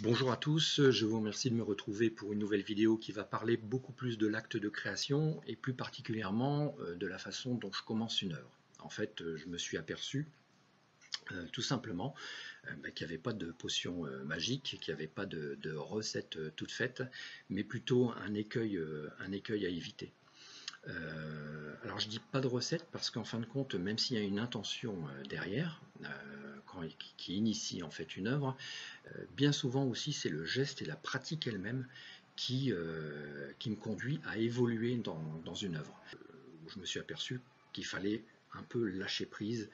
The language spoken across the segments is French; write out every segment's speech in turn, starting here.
Bonjour à tous, je vous remercie de me retrouver pour une nouvelle vidéo qui va parler beaucoup plus de l'acte de création et plus particulièrement de la façon dont je commence une œuvre. En fait, je me suis aperçu tout simplement qu'il n'y avait pas de potion magique, qu'il n'y avait pas de recette toute faite, mais plutôt un écueil à éviter. Alors je dis pas de recette parce qu'en fin de compte, même s'il y a une intention derrière, qui initie en fait une œuvre, bien souvent aussi c'est le geste et la pratique elle-même qui me conduit à évoluer dans une œuvre. Où je me suis aperçu qu'il fallait un peu lâcher prise,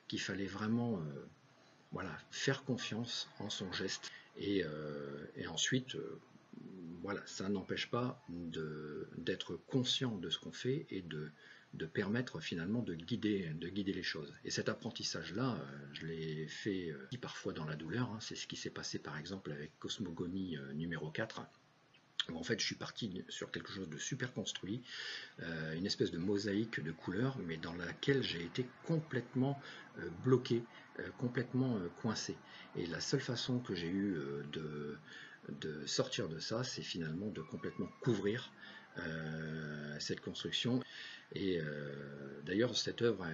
qu'il fallait vraiment voilà, faire confiance en son geste et ensuite voilà, ça n'empêche pas d'être conscient de ce qu'on fait et de permettre finalement de guider les choses. Et cet apprentissage-là, je l'ai fait parfois dans la douleur. C'est ce qui s'est passé par exemple avec Cosmogonie numéro 4. Où en fait je suis parti sur quelque chose de super construit, une espèce de mosaïque de couleurs, mais dans laquelle j'ai été complètement bloqué, complètement coincé. Et la seule façon que j'ai eu de sortir de ça, c'est finalement de complètement couvrir cette construction. Et d'ailleurs, cette œuvre,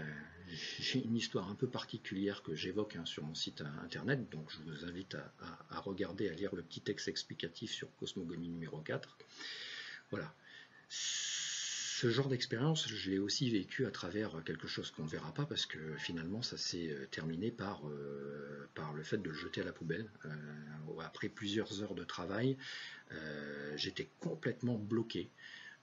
j'ai une histoire un peu particulière que j'évoque sur mon site internet, donc je vous invite à regarder, à lire le petit texte explicatif sur Cosmogonie numéro 4. Voilà. Ce genre d'expérience, je l'ai aussi vécu à travers quelque chose qu'on ne verra pas, parce que finalement ça s'est terminé par le fait de le jeter à la poubelle. Après plusieurs heures de travail, j'étais complètement bloqué.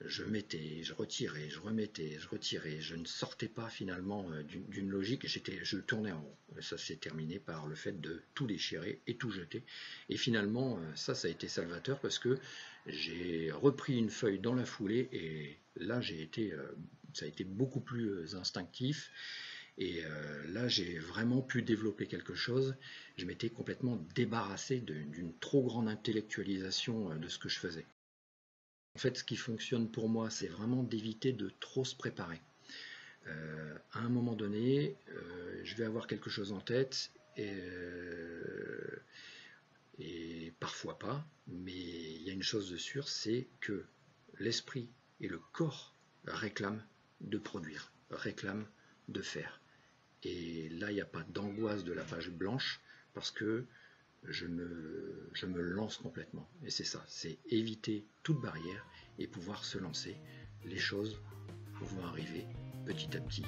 Je mettais, je retirais, je remettais, je retirais, je ne sortais pas finalement d'une logique, je tournais en rond. Ça s'est terminé par le fait de tout déchirer et tout jeter. Et finalement, ça a été salvateur parce que j'ai repris une feuille dans la foulée et là ça a été beaucoup plus instinctif. Et là, j'ai vraiment pu développer quelque chose. Je m'étais complètement débarrassé d'une trop grande intellectualisation de ce que je faisais. En fait, ce qui fonctionne pour moi, c'est vraiment d'éviter de trop se préparer. À un moment donné, je vais avoir quelque chose en tête et parfois pas, mais il y a une chose de sûre, c'est que l'esprit et le corps réclament de produire, réclament de faire. Et là, il n'y a pas d'angoisse de la page blanche parce que je me lance complètement. Et c'est ça, c'est éviter toute barrière et pouvoir se lancer. Les choses vont arriver petit à petit.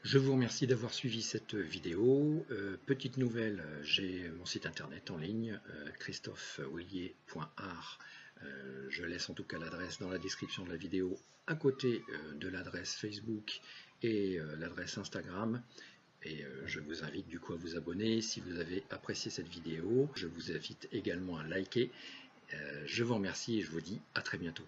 Je vous remercie d'avoir suivi cette vidéo. Petite nouvelle, j'ai mon site internet en ligne, christophewillier.art. Je laisse en tout cas l'adresse dans la description de la vidéo à côté de l'adresse Facebook et l'adresse Instagram. Et je vous invite du coup à vous abonner si vous avez apprécié cette vidéo. Je vous invite également à liker. Je vous remercie et je vous dis à très bientôt.